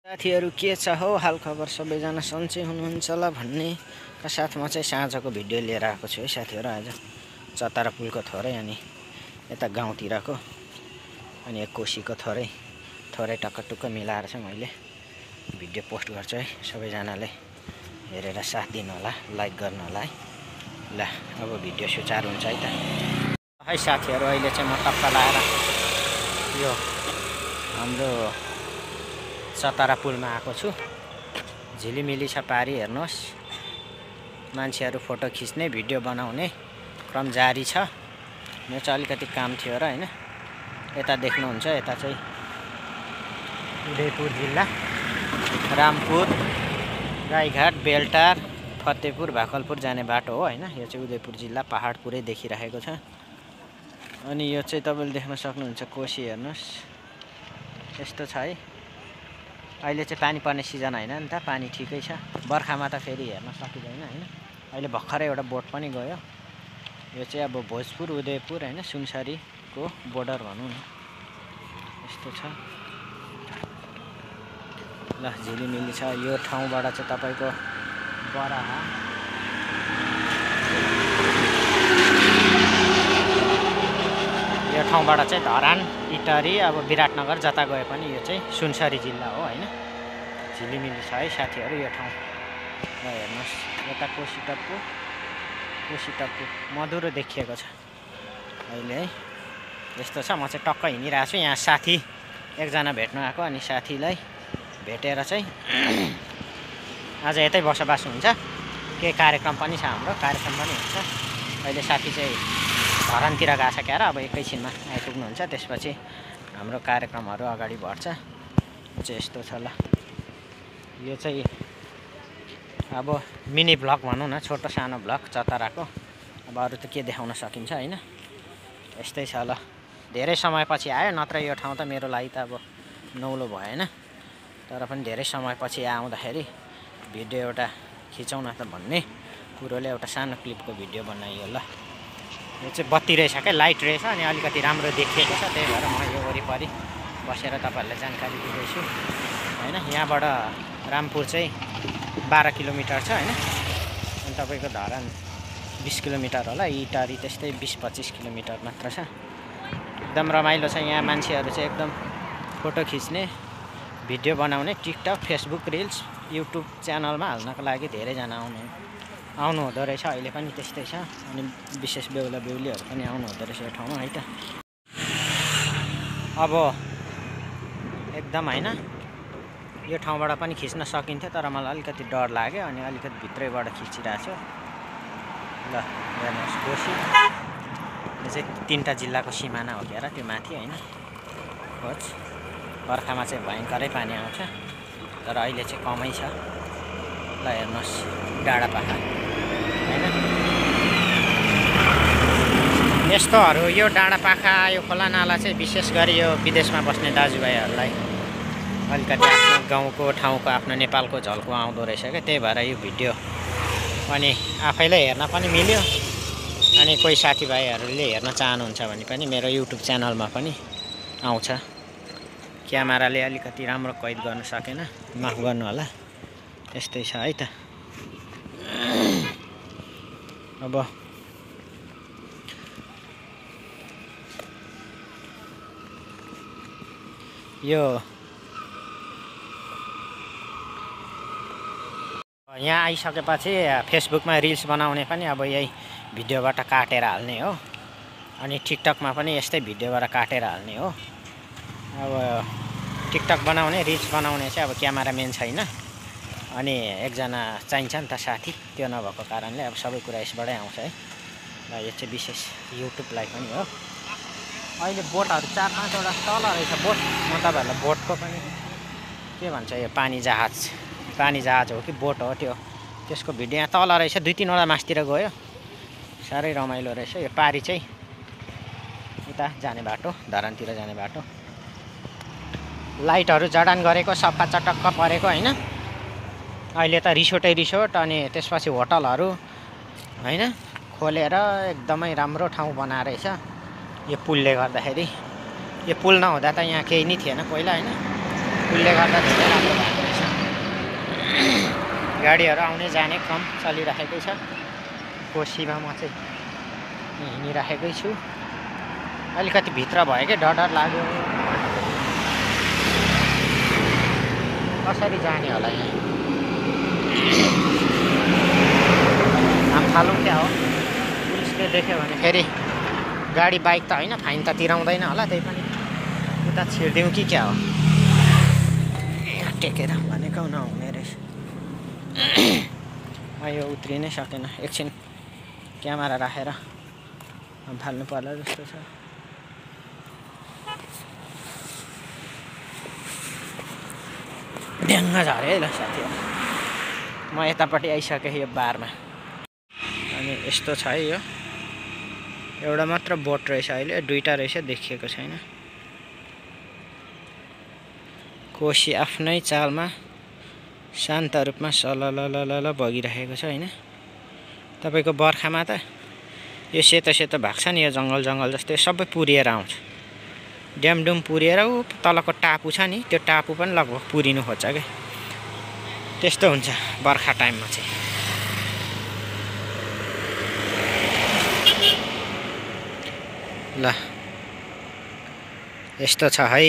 साथीहरु के छ हो हालखबर सबैजना सन्चै हुनुहुन्छ होला भन्ने का साथमा चाहिँ साँझको भिडियो लिएर आएको छु है साथीहरु। आज चतारा पुलको थोरै अनि यता गाउँतिरको अनि एक कोशीको थोरै टक्कटुक्क मिलाएर चाहिँ मैले भिडियो पोस्ट गर्छु है। सबैजनाले हेरेर साथ दिनु होला, लाइक गर्नु होला है। ल अब भिडियो सुचारु हुन्छ है त। है साथीहरु, अहिले चाहिँ म टक्क लाएर यो हाम्रो चतारा पुलमा आएको छु। झिलिमिली छ पारी, हेर्नुहोस्। मान्छेहरू फोटो खिच्ने भिडियो बनाउने क्रम जारी छ। मेरो चाहिँ अलिकति काम थियो र हैन। यता देख्नुहुन्छ, यता चाहिँ उदयपुर जिल्ला रामपुर, गाईघाट, बेलटार, फतेपुर, भाकलपुर जाने बाटो हो हैन। यो चाहिँ उदयपुर जिल्ला पहाड पुरै देखिरहेको छ। अनि यो चाहिँ तपाईले देख्न सक्नुहुन्छ कोशी, हेर्नुहोस् यस्तो छ है। अहिले चाहिँ पानी पर्ने सिजन हैन नि त, पानी ठिकै छ। बर्खामा त फेरि हेर्न सकिदैन हैन। अहिले भर्खरै एउटा बोट पनि गयो। यो चाहिँ अब भोजपुर, उदयपुर हैन, सुनसरीको बोर्डर भनौँ न, यस्तो छ। ल झिलिमिली छ। यो ठाउँबाट चाहिँ तपाईको बराहा, यो ठाउँबाट चाहिँ धरान, इटरी, अब विराटनगर जता गए पनि यो चाहिँ सुनसरी जिल्ला हो हैन। झिलिमिली छ है साथीहरु यो ठाउँ। ल हेर्नुहोस्, यता कोशी टप्पु मधुरो देखिएको छ अहिले है। यस्तो छ। म चाहिँ टक्क हिँडिरहेको छु। यहाँ साथी एकजना भेट्न आएको, अनि साथीलाई भेटेर चाहिँ आज यतै बसोबास हुन्छ। केही कार्यक्रम पनि छ, हाम्रो कार्यक्रम पनि हुन्छ। अहिले साथी चाहिँ धरानतिर गएको छ क्यार, अब एकैछिनमा आइपुग्नुहुन्छ। त्यसपछि हाम्रो कार्यक्रमहरू अगाडि बढ्छ। चाहिँ यस्तो छ। ल यो चाहिँ अब मिनी भ्लग भनौँ न, छोटो सानो भ्लग चतराको। अब अरू त के देखाउन सकिन्छ हैन। यस्तै छ। ल धेरै समयपछि आयो, नत्र यो ठाउँ त मेरो लागि त अब नौलो भएन। तर पनि धेरै समयपछि आउँदाखेरि भिडियो एउटा खिचौँ न त भन्ने कुरोले एउटा सानो क्लिपको भिडियो बनाइयो। ल यो चाहिँ बत्ती रहेछ क्या, लाइट रहेछ, अनि अलिकति राम्रो देखिएको छ। त्यही भएर म यो वरिपरि बसेर तपाईहरुलाई जानकारी दिँदैछु हैन। यहाँबाट रामपुर चाहिँ 12 किलोमिटर छ हैन। अनि तपाईको धरान 20 किलोमिटर होला। इटारी त्यस्तै 20-25 किलोमिटर मात्र छ। एकदम रमाइलो छ यहाँ। मान्छेहरू चाहिँ एकदम फोटो खिच्ने, भिडियो बनाउने, टिकटक, फेसबुक रिल्स, युट्युब च्यानलमा हाल्नको लागि धेरैजना आउनु हुँदो रहेछ। अहिले पनि त्यस्तै छ। अनि विशेष बेहुला बेहुलीहरू पनि आउनु हुँदो रहेछ यो ठाउँमा है त। अब एकदम हैन, यो ठाउँबाट पनि खिच्न सकिन्थ्यो, तर मलाई अलिकति डर लाग्यो, अनि अलिकति भित्रैबाट खिचिरहेको छु। ल हेर्नुहोस्, कोशी यो चाहिँ 3टा जिल्लाको सिमाना हो क्यार, त्यो माथि हैन। खोज बर्खामा चाहिँ भयङ्करै पानी आउँछ, तर अहिले चाहिँ कमै छ। ल हेर्नुहोस्, डाँडा पहाड हैन। यस्तोहरू यो डाँडा पाखा, यो खोला नाला चाहिँ विशेष गरी यो विदेशमा बस्ने दाजुभाइहरूलाई अलिकति आफ्नो गाउँको ठाउँको, आफ्नो नेपालको झल्को आउँदो रहेछ क्या। त्यही भएर यो भिडियो अनि आफैलाई हेर्न पनि मिल्यो, अनि कोही साथीभाइहरूले हेर्न चाहनुहुन्छ भने पनि मेरो युट्युब च्यानलमा पनि आउँछ। क्यामेराले अलिकति राम्रो कैद गर्न सकेन, माफ गर्नु होला। यस्तै छ है त। अब यो यहाँ आइसकेपछि फेसबुकमा रिल्स बनाउने पनि अब यही भिडियोबाट काटेर हाल्ने हो, अनि टिकटकमा पनि यस्तै भिडियोबाट काटेर हाल्ने हो। अब टिकटक बनाउने, रिल्स बनाउने चाहिँ अब क्यामेराम्यान छैन, अनि एकजना चाहिन्छ नि त साथी। त्यो नभएको कारणले अब सबै कुरा यसबाटै आउँछ है। ल यो चाहिँ विशेष युट्युबलाई पनि हो। अहिले बोटहरू 4-5वटा तल रहेछ बोट। म तपाईहरुलाई बोटको पनि के भन्छ, यो पानी जहाज हो कि बोट हो, त्यसको भिडियो यहाँ तल रहेछ। 2-3वटा मासतिर गयो, साह्रै रमाइलो रहेछ। यो पारी चाहिँ उता जाने बाटो, धरानतिर जाने बाटो। लाइटहरू जडान गरेको, सफा चटक्क परेको हैन। अहिले त रिसोर्ट, अनि त्यसपछि होटलहरू हैन खोलेर एकदमै राम्रो ठाउँ बनाएर रहेछ यो पुलले गर्दाखेरि। यो पुल नहुँदा त यहाँ केही नै थिएन पहिला हैन। पुलले गर्दा धेरै राम्रो भएको गाडीहरू आउने जाने क्रम चलिरहेकै छ। कोसीमा म चाहिँ हिँडिरहेकै छु। अलिकति भित्र भयो कि डर लाग्यो। कसरी जाने होला यहाँ? हाम फालौँ क्या हो? पुलिसले देख्यो भने फेरि गाडी बाइक त होइन, फाइन त तिराउँदैन होला। त्यही पनि उता छिर्दिउँ कि क्या हो? यहाँ टेकेर भनेको नहुने रहेछ। यो उत्रिनै सकेन। एकछिन क्यामेरा राखेर फाल्नु पर्ला जस्तो छ। ढ्याङ्ग झऱ्यो है ल साथीहरू। म यतापट्टि आइसकेँ यो बारमा। अनि यस्तो छ है, यो एउटा मात्र बोट रहेछ अहिले, दुईटा रहेछ देखिएको छैन। कोसी आफ्नै चालमा शान्त रूपमा सलललल बगिरहेको छ होइन। तपाईँको बर्खामा त यो सेतो सेतो भएको छ नि, यो जङ्गल जस्तै सबै पुरिएर आउँछ। ड्यामडुम पुरिएर ऊ तलको टापु छ नि, त्यो टापु पनि लगभग पुरिनु खोज्छ क्या। त्यस्तो हुन्छ बर्खा टाइममा चाहिँ। ल यस्तो छ है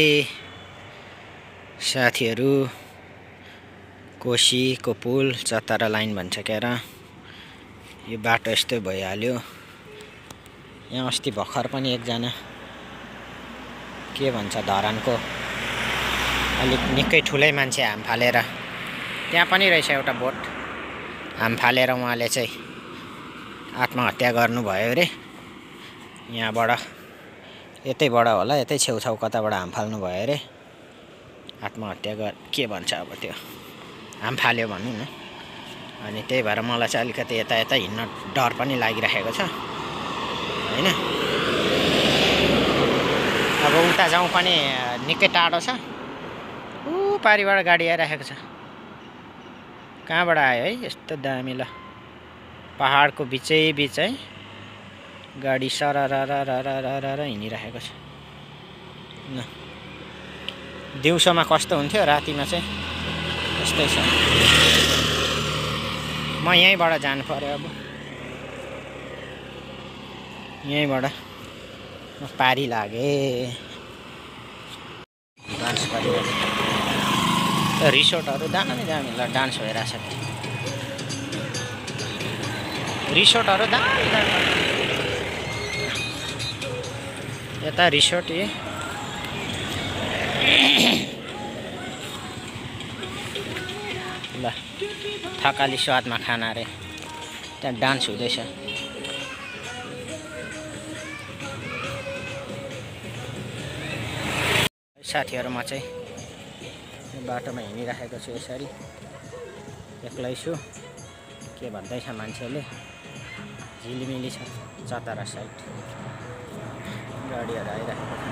साथीहरू, कोसीको पुल चतरा लाइन भन्छ क्या र। यो बाटो यस्तै भइहाल्यो। यहाँ अस्ति भर्खर पनि एकजना के भन्छ धरानको अलिक निकै ठुलै मान्छे हाम फालेर, त्यहाँ पनि रहेछ एउटा बोट, हाम फालेर उहाँले चाहिँ आत्महत्या गर्नुभयो अरे। यहाँबाट यतैबाट होला, यतै छेउछाउ कताबाट हाम फाल्नु भयो अरे। आत्महत्या के भन्छ अब त्यो, हाम फाल्यो भनौँ न। अनि त्यही भएर मलाई चाहिँ अलिकति यता हिँड्न डर पनि लागिरहेको छ होइन। अब उता जाउँ पनि निकै टाढो छ। ऊ पारिबाट गाडी आइरहेको छ। कहाँबाट आयो है यस्तो दामी? ल पहाडको बिचै है गाडी सरररररररर हिँडिरहेको छ। ल दिउँसोमा कस्तो हुन्थ्यो, रातिमा चाहिँ यस्तै छ। म यहीँबाट जानु पर्यो। अब यहीँबाट म पारी लागेँ। डान्स गरिरहेको रिसोर्टहरू दामी ल डान्स भइरहेछ। रिसोर्टहरू दामी यता रिसोर्ट ल थकाली स्वादमा खाना अरे, त्यहाँ डान्स हुँदैछ। साथीहरू म चाहिँ बाटोमा हिँडिरहेको छु यसरी, एक्लै छु। के भन्दैछ मान्छेले, झिलिमिली छ चतरा साइड, गाडीहरू आइरहेको छ।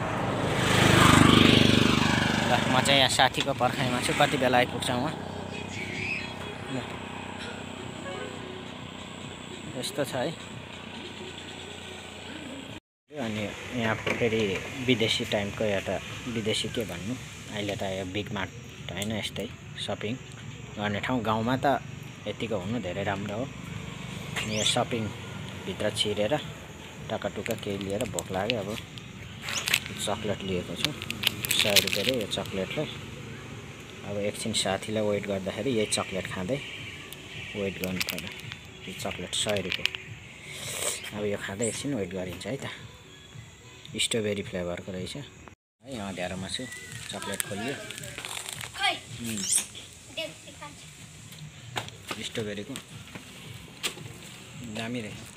ल म चाहिँ यहाँ साथीको पर्खाइमा छु, कति बेला आइपुग्छ उहाँ। यस्तो छ है। अनि यहाँ फेरि विदेशी टाइमको एउटा विदेशी के भन्नु, अहिले त यो बिग मार्ट होइन, यस्तै सपिङ गर्ने ठाउँ। गाउँमा त यतिको हुनु धेरै राम्रो हो। अनि यो सपिङभित्र छिरेर टक्काटुक्का केही लिएर भोक लाग्यो। अब चक्लेट लिएको छु 100 रुपियाँ रे यो चक्लेटलाई। अब एकछिन साथीलाई वेट गर्दाखेरि यही चक्लेट खाँदै वेट गर्नु पर्यो। यो चक्लेट 100 रुपियाँ। अब यो खाँदै एकछिन वेट गरिन्छ है त। स्ट्रबेरी फ्लेभरको रहेछ है। अँध्यारोमा छु, चक्लेट खोलियो। स्ट्रबेरीको दामी रहेछ।